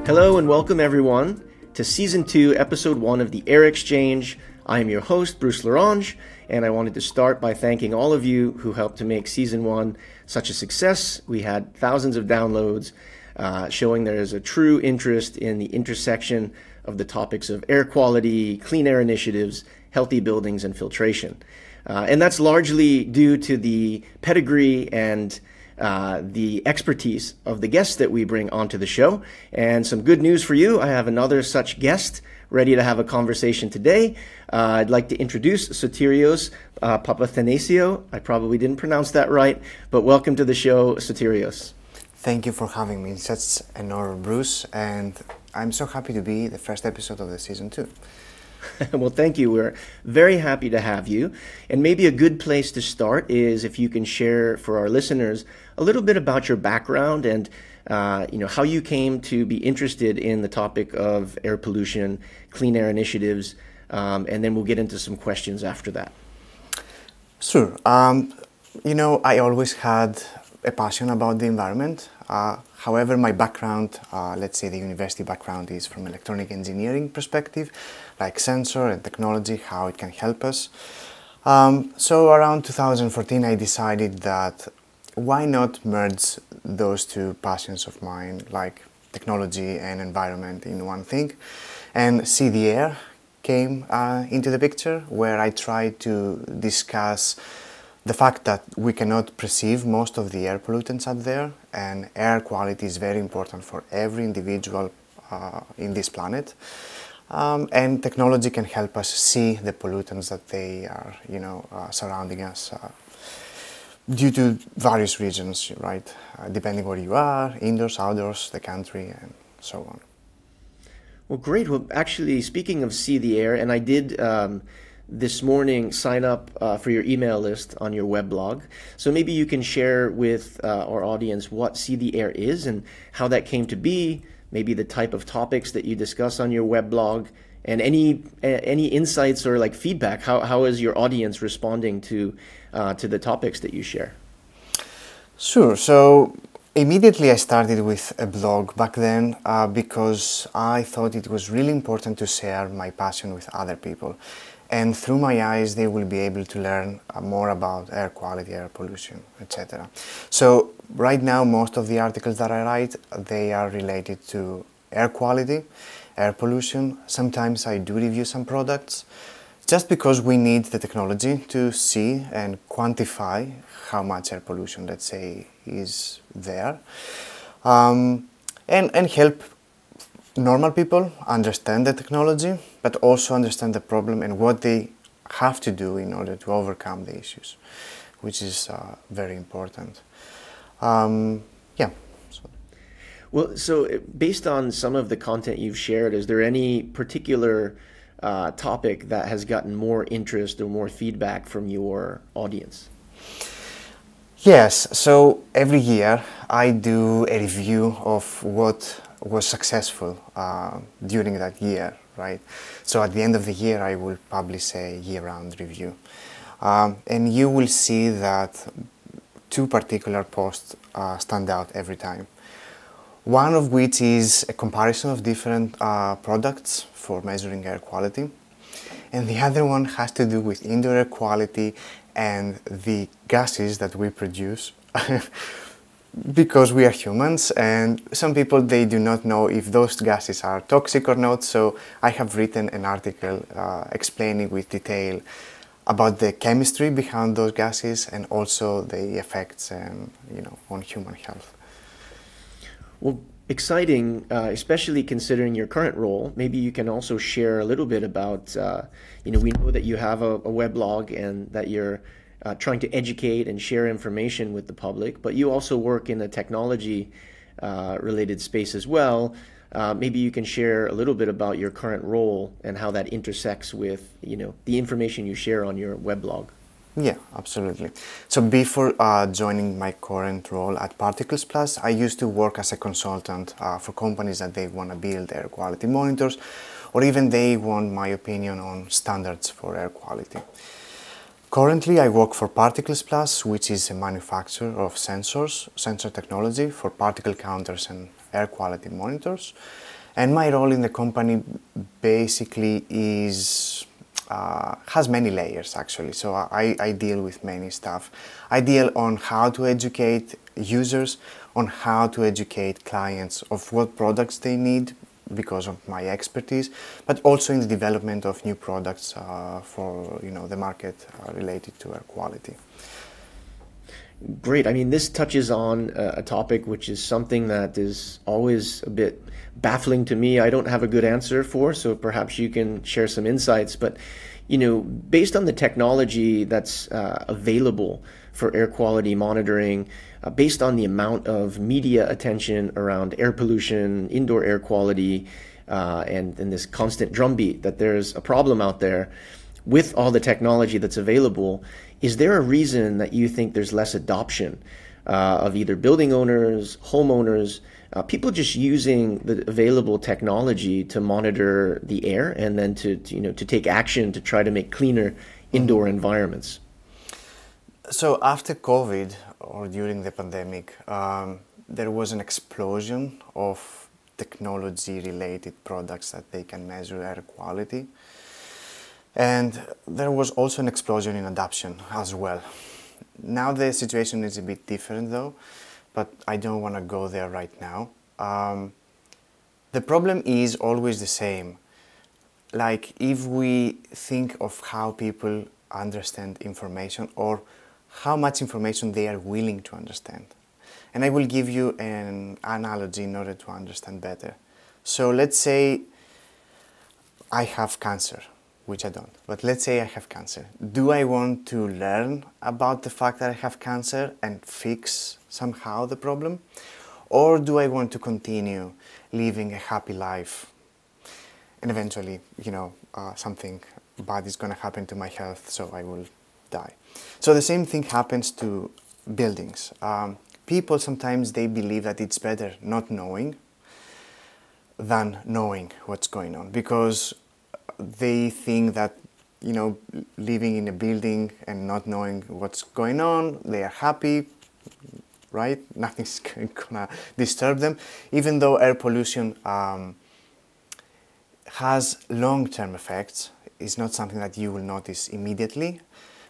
Hello and welcome everyone to Season 2, Episode 1 of the Air Exchange. I am your host, Bruce Lorange, and I wanted to start by thanking all of you who helped to make Season 1 such a success. We had thousands of downloads showing there is a true interest in the intersection of the topics of air quality, clean air initiatives, healthy buildings, and filtration. And that's largely due to the pedigree and the expertise of the guests that we bring onto the show. And some good news for you, I have another such guest ready to have a conversation today. I'd like to introduce Sotirios Papathanasiou. I probably didn't pronounce that right, but welcome to the show, Sotirios. Thank you for having me. It's such an honor, Bruce, and I'm so happy to be the first episode of the Season 2. Well, thank you. We're very happy to have you. And maybe a good place to start is if you can share for our listeners a little bit about your background and how you came to be interested in the topic of air pollution, clean air initiatives, and then we'll get into some questions after that. Sure. I always had a passion about the environment. However, my background, let's say the university background, is from electronic engineering perspective, like sensor and technology, how it can help us. So around 2014, I decided that why not merge those two passions of mine, like technology and environment, in one thing, and See the Air came into the picture, where I tried to discuss the fact that we cannot perceive most of the air pollutants out there, and air quality is very important for every individual in this planet. And technology can help us see the pollutants that they are, surrounding us due to various reasons, right? Depending where you are, indoors, outdoors, the country, and so on. Well, great. Well, actually, speaking of See the Air, and I did this morning sign up for your email list on your weblog. So maybe you can share with our audience what See the Air is and how that came to be, maybe the type of topics that you discuss on your weblog, and any insights or like feedback. How is your audience responding to the topics that you share? Sure. So immediately I started with a blog back then because I thought it was really important to share my passion with other people. And through my eyes, they will be able to learn more about air quality, air pollution, etc. So right now, most of the articles that I write, they are related to air quality, air pollution. Sometimes I do review some products, just because we need the technology to see and quantify how much air pollution, let's say, is there, and help normal people understand the technology, but also understand the problem and what they have to do in order to overcome the issues, which is very important. Well, so based on some of the content you've shared, is there any particular topic that has gotten more interest or more feedback from your audience? Yes, so every year I do a review of what was successful during that year, right? So at the end of the year I will publish a year-round review. And you will see that two particular posts stand out every time. One of which is a comparison of different products for measuring air quality. And the other one has to do with indoor air quality and the gases that we produce because we are humans, and some people, they do not know if those gases are toxic or not. So I have written an article explaining with detail about the chemistry behind those gases and also the effects on human health. Well, exciting, especially considering your current role. Maybe you can also share a little bit about, we know that you have a weblog and that you're trying to educate and share information with the public, but you also work in a technology related space as well. Maybe you can share a little bit about your current role and how that intersects with, the information you share on your weblog. Yeah, absolutely. So before joining my current role at Particles Plus, I used to work as a consultant for companies that they want to build air quality monitors, or even they want my opinion on standards for air quality. Currently, I work for Particles Plus, which is a manufacturer of sensor technology for particle counters and air quality monitors. And my role in the company basically has many layers actually. So I deal with many stuff. I deal on how to educate users, on how to educate clients of what products they need because of my expertise, but also in the development of new products for the market related to air quality. Great. I mean, this touches on a topic which is something that is always a bit baffling to me. I don't have a good answer for, so perhaps you can share some insights. But, based on the technology that's available for air quality monitoring, based on the amount of media attention around air pollution, indoor air quality, and this constant drumbeat that there's a problem out there, with all the technology that's available, is there a reason that you think there's less adoption of either building owners, homeowners, people just using the available technology to monitor the air and then to take action to try to make cleaner indoor environments? So after COVID or during the pandemic, there was an explosion of technology-related products that they can measure air quality. And there was also an explosion in adoption as well. Now the situation is a bit different though, but I don't want to go there right now. The problem is always the same. Like if we think of how people understand information or how much information they are willing to understand. And I will give you an analogy in order to understand better. So let's say I have cancer, which I don't, but let's say I have cancer. Do I want to learn about the fact that I have cancer and fix somehow the problem? Or do I want to continue living a happy life and eventually, something bad is going to happen to my health, so I will die? So the same thing happens to buildings. People sometimes they believe that it's better not knowing than knowing what's going on, because they think that living in a building and not knowing what's going on, they are happy, right? Nothing's gonna disturb them, even though air pollution has long-term effects. It's not something that you will notice immediately,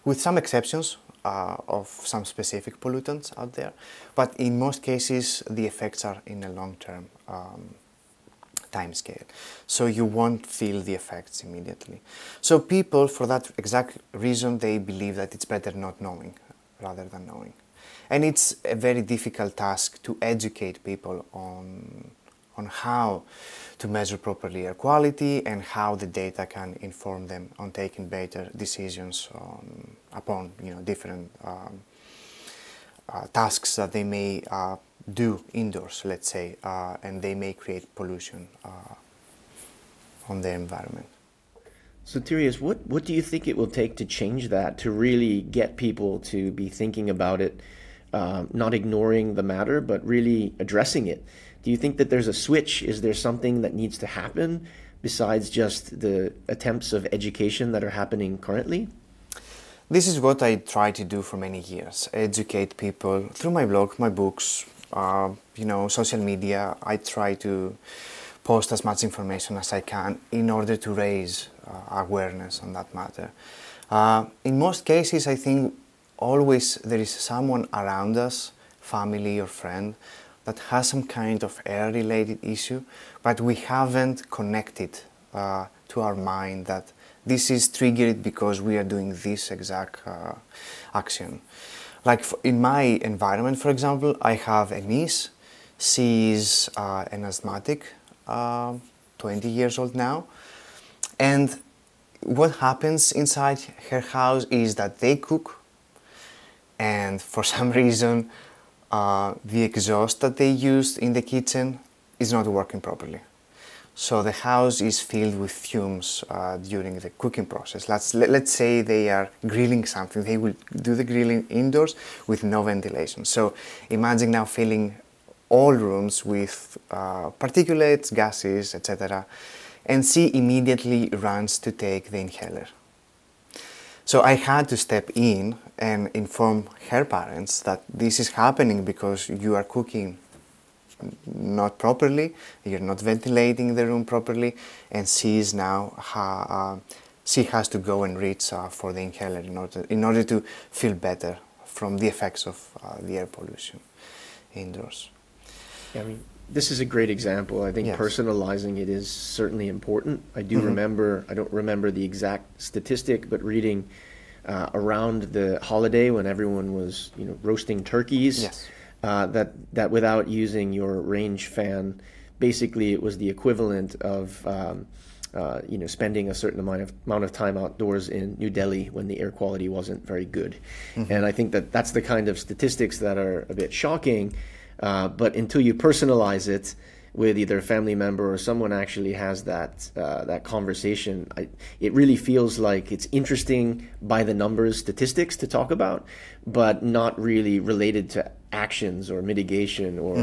with some exceptions of some specific pollutants out there, but in most cases the effects are in a long-term time scale, so you won't feel the effects immediately. So people, for that exact reason, they believe that it's better not knowing rather than knowing. And it's a very difficult task to educate people on how to measure properly air quality and how the data can inform them on taking better decisions upon different tasks that they may do indoors, let's say, and they may create pollution on the environment. Sotirios, what do you think it will take to change that, to really get people to be thinking about it, not ignoring the matter, but really addressing it? Do you think that there's a switch? Is there something that needs to happen besides just the attempts of education that are happening currently? This is what I try to do for many years, educate people through my blog, my books, social media. I try to post as much information as I can in order to raise awareness on that matter. In most cases, I think always there is someone around us, family or friend, that has some kind of air-related issue, but we haven't connected to our mind that this is triggered because we are doing this exact action. Like in my environment, for example, I have a niece. She is an asthmatic, 20 years old now. And what happens inside her house is that they cook, and for some reason the exhaust that they used in the kitchen is not working properly. So the house is filled with fumes during the cooking process. Let's say they are grilling something. They will do the grilling indoors with no ventilation. So imagine now filling all rooms with particulates, gases, etc. And she immediately runs to take the inhaler. So I had to step in and inform her parents that this is happening because you are cooking not properly, you're not ventilating the room properly, and she is now she has to go and reach for the inhaler in order to feel better from the effects of the air pollution indoors. Yeah, I mean, this is a great example. I think Yes. personalizing it is certainly important. I do remember, I don't remember the exact statistic, but reading around the holiday when everyone was, roasting turkeys, Yes. that without using your range fan, basically it was the equivalent of spending a certain amount of time outdoors in New Delhi when the air quality wasn't very good. And I think that that's the kind of statistics that are a bit shocking. But until you personalize it with either a family member or someone actually has that conversation, it really feels like it's interesting by the numbers statistics to talk about, but not really related to actions or mitigation or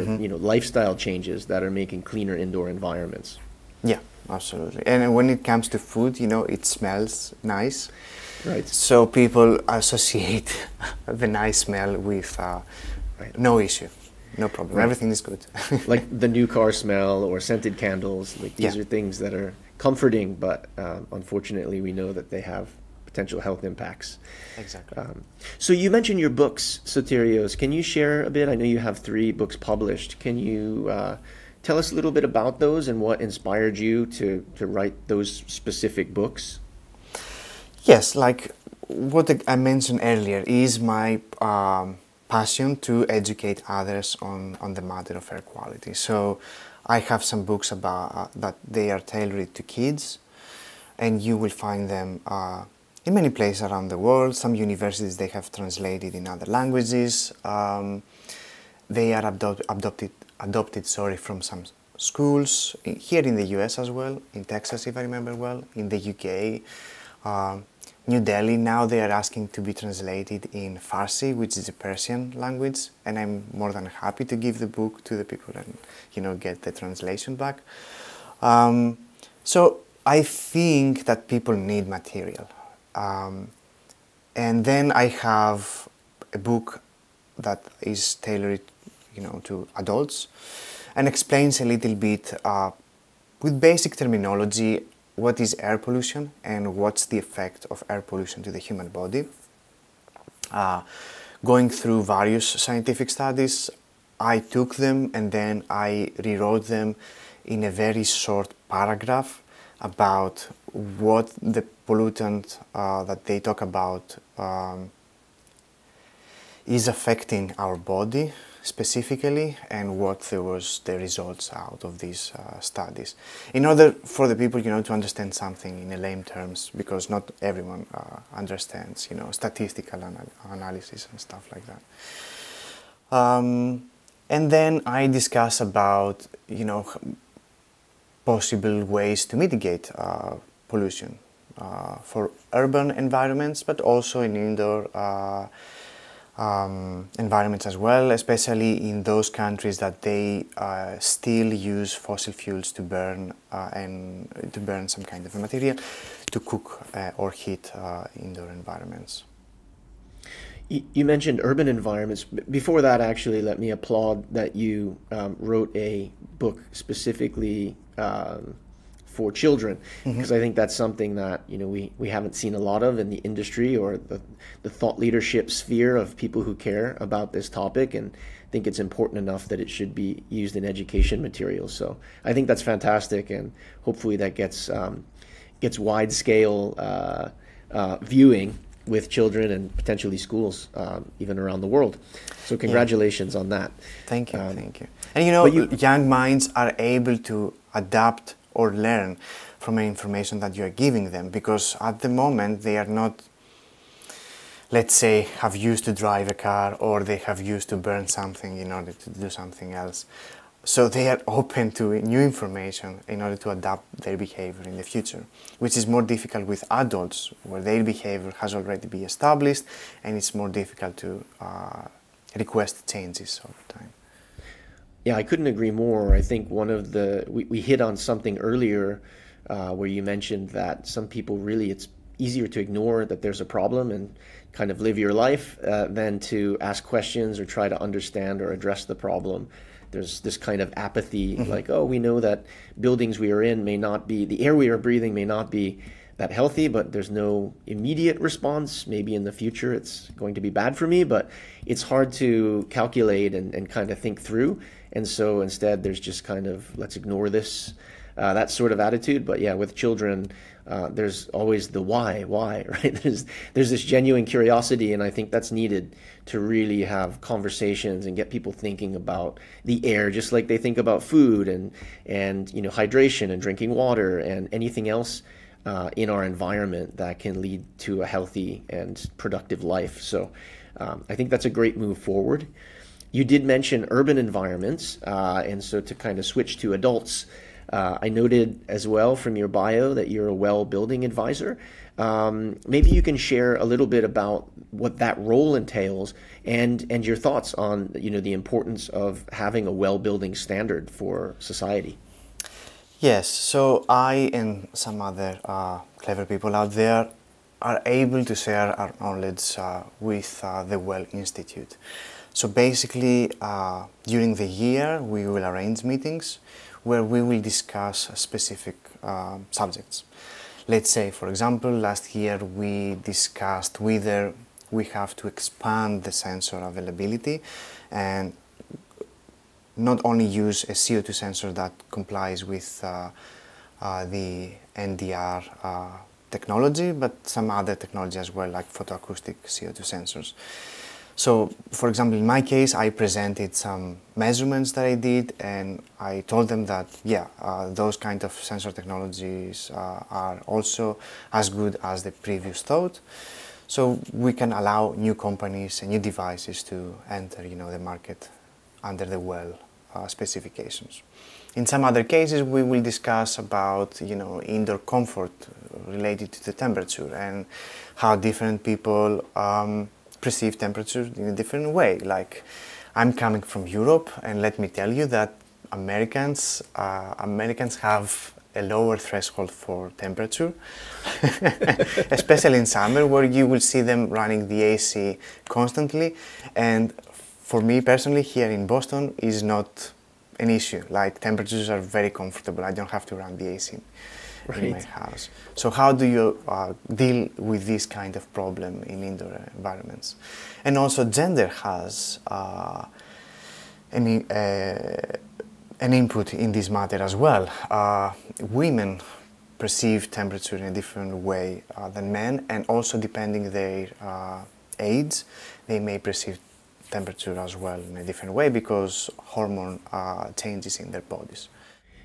lifestyle changes that are making cleaner indoor environments. Yeah, absolutely. And when it comes to food, it smells nice. Right. So people associate the nice smell with no issue, no problem. Right. Everything is good. Like the new car smell or scented candles. Like these Yeah. are things that are comforting, but unfortunately we know that they have potential health impacts. Exactly. So you mentioned your books, Sotirios. Can you share a bit? I know you have 3 books published. Can you tell us a little bit about those and what inspired you to write those specific books? Yes, like what I mentioned earlier is my passion to educate others on the matter of air quality. So I have some books about that they are tailored to kids, and you will find them in many places around the world. Some universities, they have translated in other languages. They are adopted from some schools here in the US as well, in Texas if I remember well, in the UK, New Delhi. Now they are asking to be translated in Farsi, which is a Persian language, and I'm more than happy to give the book to the people and get the translation back. So I think that people need material. And then I have a book that is tailored to adults and explains a little bit with basic terminology what is air pollution and what's the effect of air pollution to the human body. Going through various scientific studies, I took them and then I rewrote them in a very short paragraph about what the pollutant that they talk about is affecting our body specifically, and what was the results out of these studies, in order for the people to understand something in a lame terms, because not everyone understands statistical analysis and stuff like that. And then I discuss about possible ways to mitigate pollution for urban environments, but also in indoor environments as well, especially in those countries that they still use fossil fuels to burn and to burn some kind of a material to cook or heat indoor environments. You mentioned urban environments. Before that, actually, let me applaud that you wrote a book specifically for children, because I think that's something that we haven't seen a lot of in the industry or the thought leadership sphere of people who care about this topic, and I think it's important enough that it should be used in education materials. So I think that's fantastic, and hopefully that gets wide scale viewing with children and potentially schools even around the world. So congratulations on that. Thank you, thank you. And young minds are able to adapt or learn from the information that you are giving them, because at the moment they are not, let's say, have used to drive a car, or they have used to burn something in order to do something else. So they are open to new information in order to adapt their behavior in the future, which is more difficult with adults, where their behavior has already been established and it's more difficult to request changes over time. Yeah, I couldn't agree more. I think one of we hit on something earlier where you mentioned that some people really, easier to ignore that there's a problem and kind of live your life than to ask questions or try to understand or address the problem. There's this kind of apathy, like, oh, we know that buildings we are in may not be, the air we are breathing may not be that healthy, but there's no immediate response. Maybe in the future it's going to be bad for me, but it's hard to calculate and kind of think through. And so instead there's just kind of, let's ignore this, that sort of attitude. But yeah, with children, there's always the why, right? There's this genuine curiosity, and I think that's needed to really have conversations and get people thinking about the air, just like they think about food and hydration and drinking water and anything else in our environment that can lead to a healthy and productive life. So I think that's a great move forward. You did mention urban environments, and so to kind of switch to adults, I noted as well from your bio that you're a well building advisor. Maybe you can share a little bit about what that role entails and your thoughts on the importance of having a well building standard for society. Yes, so I and some other clever people out there are able to share our knowledge with the Well Institute. So basically, during the year, we will arrange meetings where we will discuss specific subjects. Let's say, for example, last year we discussed whether we have to expand the sensor availability and not only use a CO2 sensor that complies with the NDR technology, but some other technology as well, like photoacoustic CO2 sensors. So, for example, in my case, I presented some measurements that I did, and I told them that, those kind of sensor technologies are also as good as the previous thought. So we can allow new companies and new devices to enter, the market under the well specifications. In some other cases, we will discuss about, indoor comfort related to the temperature and how different people perceive temperature in a different way. Like, I'm coming from Europe, and let me tell you that Americans have a lower threshold for temperature, especially in summer, where you will see them running the AC constantly. And for me personally, here in Boston is not an issue. Like, temperatures are very comfortable. I don't have to run the AC in my house. So how do you deal with this kind of problem in indoor environments? And also gender has an input in this matter as well. Women perceive temperature in a different way than men, and also depending their age, they may perceive temperature as well in a different way because hormone changes in their bodies.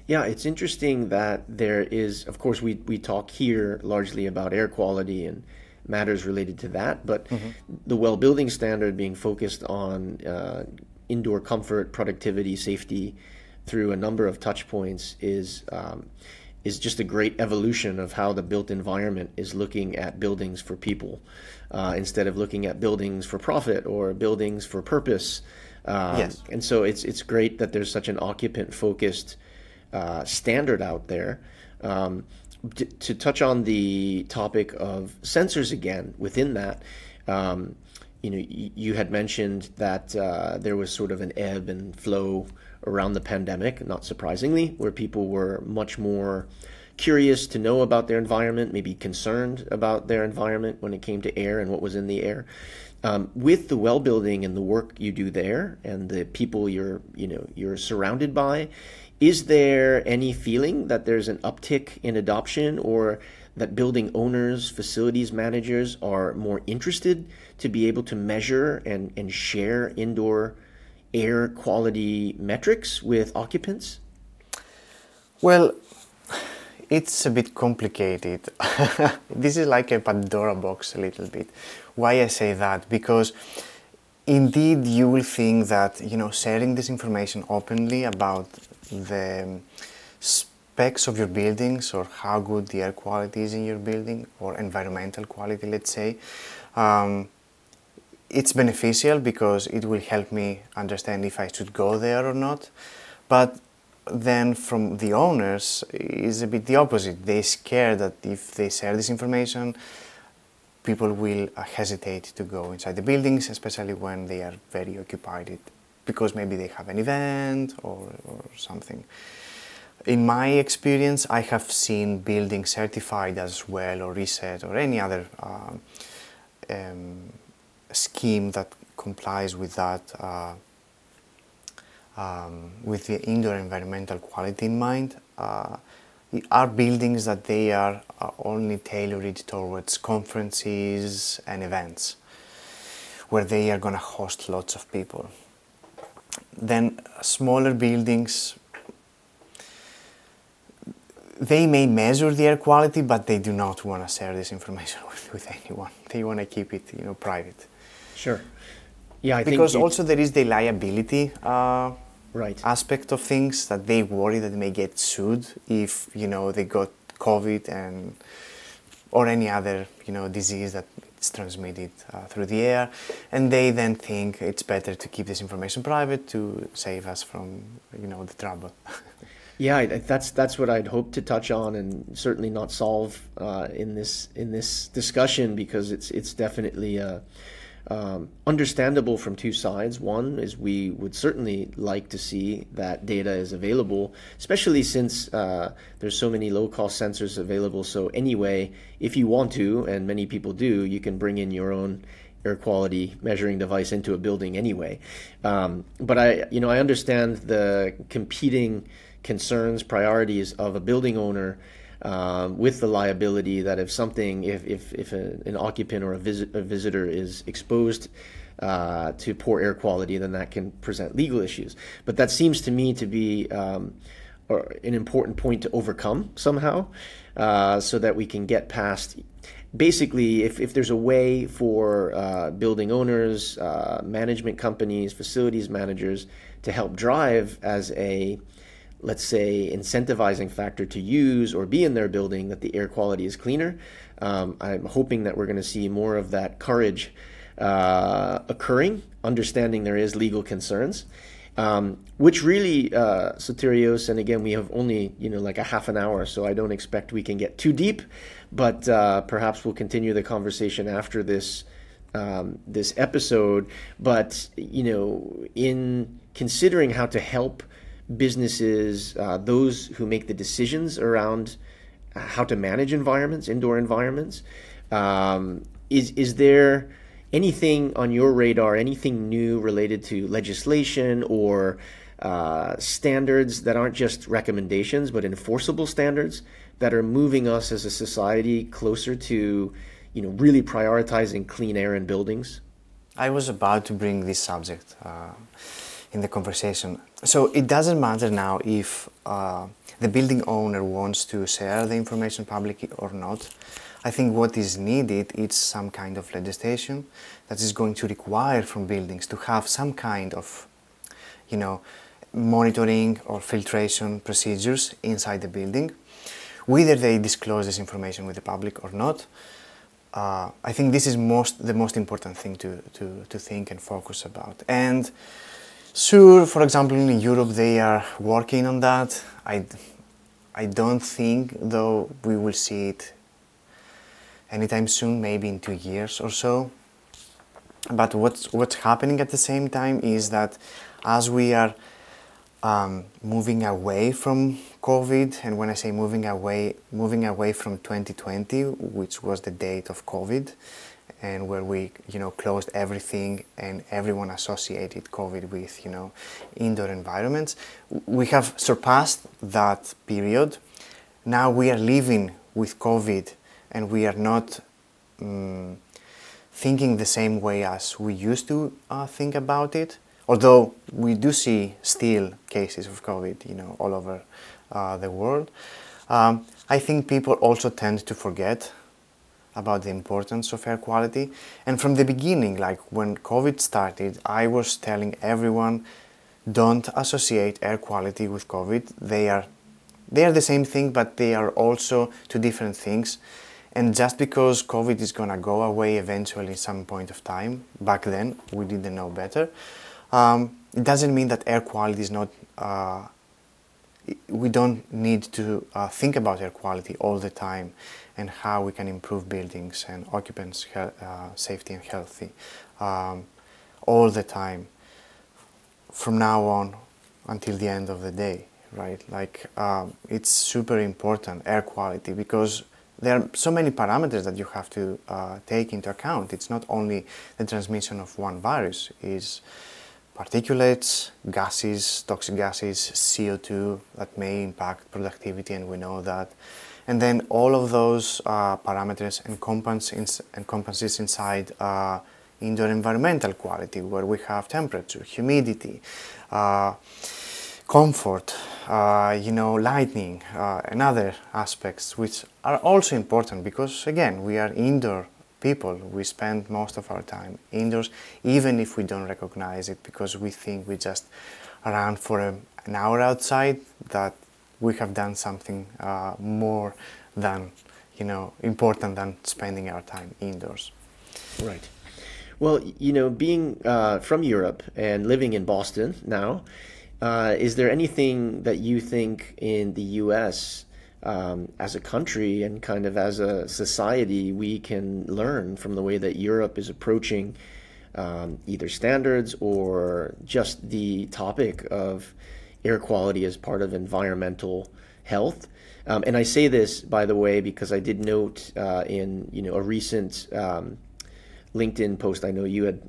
Yeah, it's interesting that there is, of course, we talk here largely about air quality and matters related to that, but the well building standard being focused on indoor comfort, productivity, safety through a number of touch points is just a great evolution of how the built environment is looking at buildings for people instead of looking at buildings for profit or buildings for purpose. Yes. And so it's great that there's such an occupant focused standard out there. To touch on the topic of sensors again, within that, you had mentioned that there was sort of an ebb and flow around the pandemic, not surprisingly, where people were much more curious to know about their environment, maybe concerned about their environment when it came to air and what was in the air. With the well building and the work you do there and the people you're surrounded by, is there any feeling that there's an uptick in adoption, or that building owners, facilities managers are more interested to be able to measure and share indoor air quality metrics with occupants? Well, it's a bit complicated. This is like a Pandora box a little bit. Why I say that? Because indeed you will think that, sharing this information openly about the specs of your buildings or how good the air quality is in your building, or environmental quality, let's say, it's beneficial because it will help me understand if I should go there or not. But then from the owners is a bit the opposite. They're scared that if they share this information, people will hesitate to go inside the buildings, especially when they are very occupied, because maybe they have an event or something. In my experience, I have seen buildings certified as well, or reset, or any other scheme that complies with that, with the indoor environmental quality in mind. Are buildings that they are only tailored towards conferences and events, where they are going to host lots of people. Then smaller buildings, they may measure the air quality, but they do not want to share this information with anyone. They want to keep it, private. Sure. Yeah, I because think also there is the liability right. aspect of things, that they worry that they may get sued if they got COVID or any other disease that it's transmitted through the air, and they then think it's better to keep this information private to save us from the trouble. Yeah, that's what I'd hope to touch on, and certainly not solve in this discussion, because it's definitely understandable from two sides. One is we would certainly like to see that data is available, especially since there's so many low-cost sensors available. So anyway, if you want to, and many people do, you can bring in your own air quality measuring device into a building anyway. But I understand the competing concerns, priorities of a building owner with the liability that if an occupant or a visitor is exposed to poor air quality, then that can present legal issues. But that seems to me to be an important point to overcome somehow, so that we can get past. Basically, if there's a way for building owners, management companies, facilities managers to help drive as a, let's say, incentivizing factor to use or be in their building that the air quality is cleaner, I'm hoping that we're going to see more of that courage occurring, understanding there is legal concerns, which really, Sotirios, and again, we have only, like a half an hour, so I don't expect we can get too deep, but perhaps we'll continue the conversation after this episode. But, in considering how to help businesses, those who make the decisions around how to manage environments, indoor environments, is there anything on your radar, anything new related to legislation or standards that aren't just recommendations but enforceable standards that are moving us as a society closer to really prioritizing clean air in buildings? I was about to bring this subject in the conversation. So it doesn't matter now if the building owner wants to share the information publicly or not. I think what is needed is some kind of legislation that is going to require from buildings to have some kind of, monitoring or filtration procedures inside the building, whether they disclose this information with the public or not. I think this is the most important thing to think and focus about. And sure, for example, in Europe they are working on that. I don't think, though, we will see it anytime soon, maybe in 2 years or so. But what's happening at the same time is that as we are moving away from COVID, and when I say moving away from 2020, which was the date of COVID, and where we closed everything and everyone associated COVID with indoor environments, we have surpassed that period. Now we are living with COVID, and we are not thinking the same way as we used to think about it. Although we do see still cases of COVID, all over the world. I think people also tend to forget about the importance of air quality. And from the beginning, like when COVID started, I was telling everyone, don't associate air quality with COVID. They are the same thing, but they are also two different things. And just because COVID is gonna go away eventually at some point of time, back then we didn't know better, it doesn't mean that air quality is not we don't need to think about air quality all the time and how we can improve buildings and occupants' safety and healthy all the time from now on until the end of the day, right? Like it's super important, air quality, because there are so many parameters that you have to take into account. It's not only the transmission of one virus, it's particulates, gases, toxic gases, CO2 that may impact productivity, and we know that. And then all of those parameters encompasses inside indoor environmental quality, where we have temperature, humidity, comfort, lighting, and other aspects which are also important, because again, we are indoor people. We spend most of our time indoors, even if we don't recognize it, because we think we just around for an hour outside, that we have done something more than, important than spending our time indoors. Right. Well, being from Europe and living in Boston now, is there anything that you think in the US as a country and kind of as a society we can learn from the way that Europe is approaching either standards or just the topic of air quality as part of environmental health? And I say this, by the way, because I did note in a recent LinkedIn post I know you had,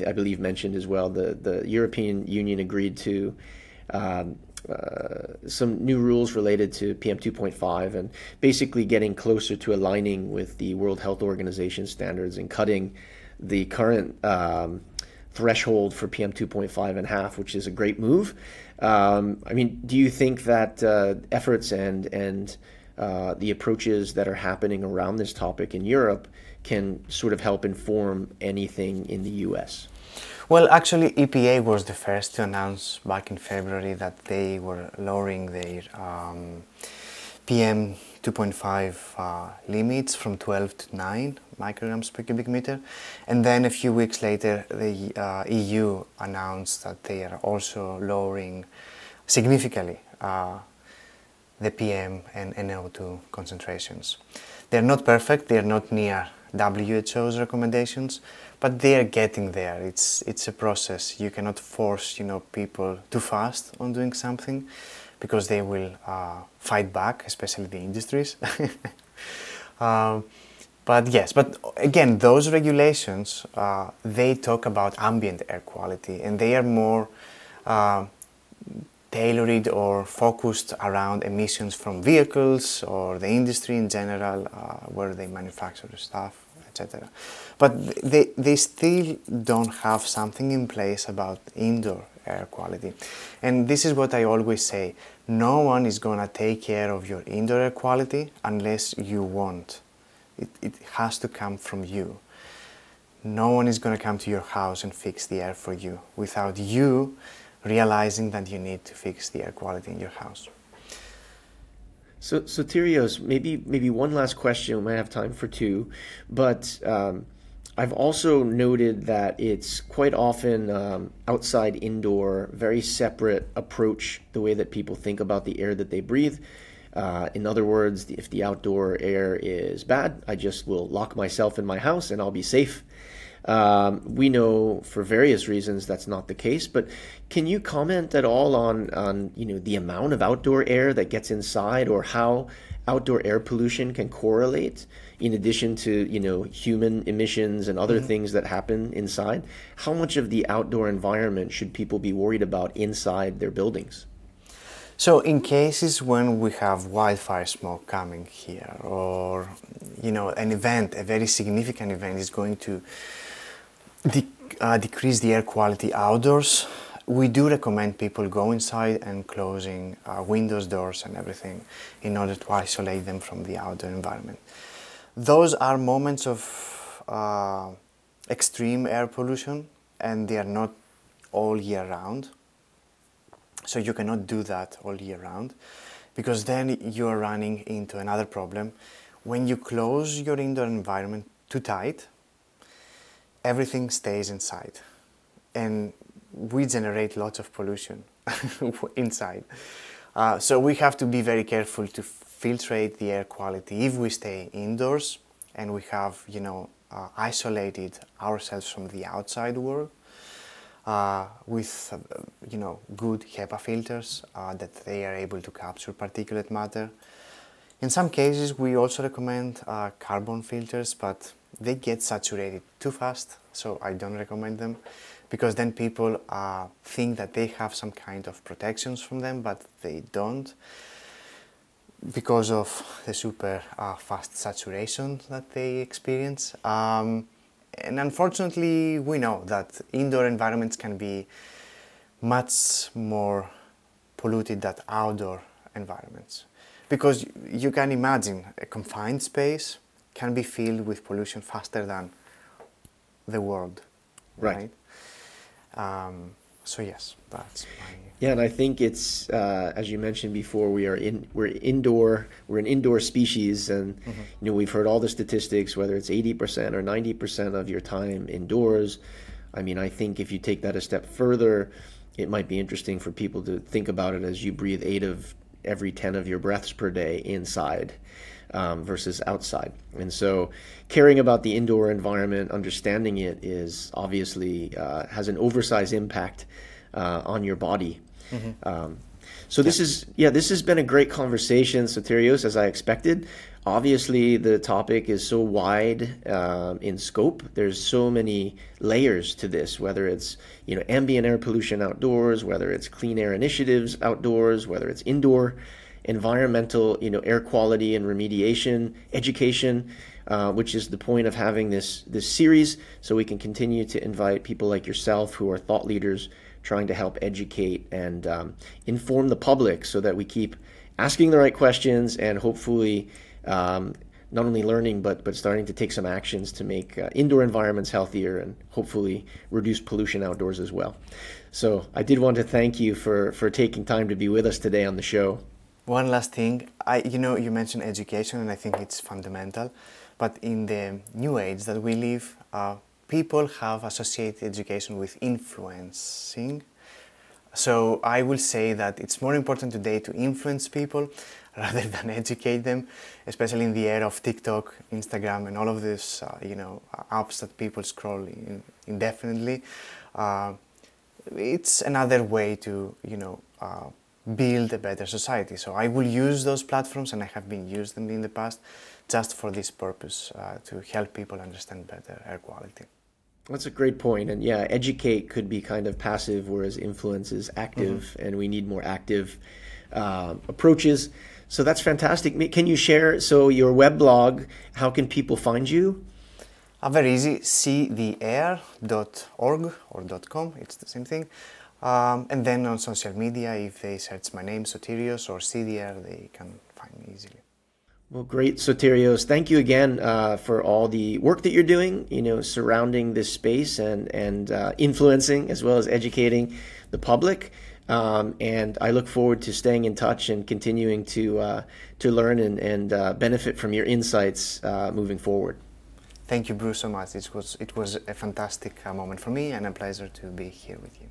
I believe, mentioned as well, the European Union agreed to some new rules related to PM 2.5 and basically getting closer to aligning with the World Health Organization standards and cutting the current threshold for PM 2.5 in half, which is a great move. Do you think that efforts and the approaches that are happening around this topic in Europe can sort of help inform anything in the US? Well, actually, EPA was the first to announce back in February that they were lowering their PM 2.5 limits from 12 to 9 micrograms per cubic meter. And then a few weeks later, the EU announced that they are also lowering significantly the PM and NO2 concentrations. They're not perfect, they're not near WHO's recommendations, but they are getting there. It's a process. You cannot force people too fast on doing something, because they will fight back, especially the industries. But again, those regulations, they talk about ambient air quality, and they are more tailored or focused around emissions from vehicles or the industry in general, where they manufacture stuff, etc. But they still don't have something in place about indoor air quality. And this is what I always say: no one is going to take care of your indoor air quality unless you want. It has to come from you. No one is going to come to your house and fix the air for you without you realizing that you need to fix the air quality in your house. So Sotirios, maybe one last question. We might have time for two, but I've also noted that it's quite often outside, indoor, very separate approach, the way that people think about the air that they breathe. In other words, if the outdoor air is bad, I just will lock myself in my house and I'll be safe. We know for various reasons that's not the case, but can you comment at all on the amount of outdoor air that gets inside, or how outdoor air pollution can correlate in addition to human emissions and other things that happen inside? How much of the outdoor environment should people be worried about inside their buildings? So in cases when we have wildfire smoke coming here, or an event, a very significant event is going to decrease the air quality outdoors, we do recommend people go inside and closing windows, doors and everything in order to isolate them from the outdoor environment. Those are moments of extreme air pollution, and they are not all year round. So you cannot do that all year round, because then you are running into another problem. When you close your indoor environment too tight, everything stays inside, and we generate lots of pollution inside. So we have to be very careful to filtrate the air quality if we stay indoors and we have, isolated ourselves from the outside world with, good HEPA filters that they are able to capture particulate matter. In some cases, we also recommend carbon filters, but they get saturated too fast, so I don't recommend them, because then people think that they have some kind of protections from them, but they don't, because of the super fast saturation that they experience. And unfortunately, we know that indoor environments can be much more polluted than outdoor environments. Because you can imagine a confined space can be filled with pollution faster than the world, right? So yes, that's my... Yeah, and I think it's as you mentioned before, we're an indoor species, and we've heard all the statistics, whether it's 80% or 90% of your time indoors. I mean, I think if you take that a step further, it might be interesting for people to think about it as you breathe 8 of every 10 of your breaths per day inside versus outside. And so caring about the indoor environment, understanding it, is obviously has an oversized impact on your body. So this has been a great conversation, Sotirios, as I expected. Obviously, the topic is so wide in scope. There's so many layers to this, whether it's ambient air pollution outdoors, whether it's clean air initiatives outdoors, whether it's indoor environmental air quality and remediation, education, which is the point of having this series, so we can continue to invite people like yourself who are thought leaders trying to help educate and inform the public, so that we keep asking the right questions and hopefully not only learning but starting to take some actions to make indoor environments healthier and hopefully reduce pollution outdoors as well. So I did want to thank you for taking time to be with us today on the show. One last thing, you mentioned education, and I think it's fundamental, but in the new age that we live, people have associated education with influencing. So I will say that it's more important today to influence people rather than educate them, especially in the era of TikTok, Instagram, and all of these, apps that people scroll indefinitely. It's another way to, build a better society. So I will use those platforms, and I have been used them in the past, just for this purpose, to help people understand better air quality. That's a great point. And yeah, educate could be kind of passive, whereas influence is active, and we need more active approaches. So that's fantastic. Can you share, your weblog, how can people find you? Very easy, seetheair.org or .com, it's the same thing. And then on social media, if they search my name, Sotirios, or See the Air, they can find me easily. Well, great, Sotirios. Thank you again for all the work that you're doing, surrounding this space and influencing as well as educating the public. And I look forward to staying in touch and continuing to learn and benefit from your insights moving forward. Thank you, Bruce, so much. It was a fantastic moment for me, and a pleasure to be here with you.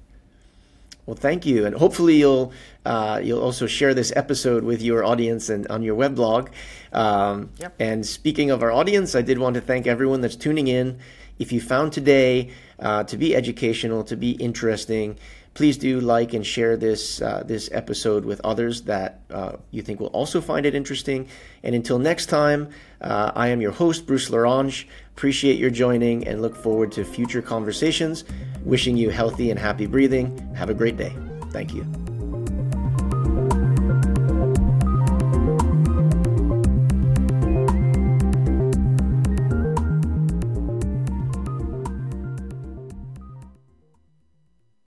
Well, thank you, and hopefully you'll also share this episode with your audience and on your weblog. And speaking of our audience, I did want to thank everyone that's tuning in. If you found today to be educational, to be interesting, please do like and share this episode with others that you think will also find it interesting. And until next time, I am your host, Bruce Lorange. Appreciate your joining and look forward to future conversations. Wishing you healthy and happy breathing. Have a great day. Thank you.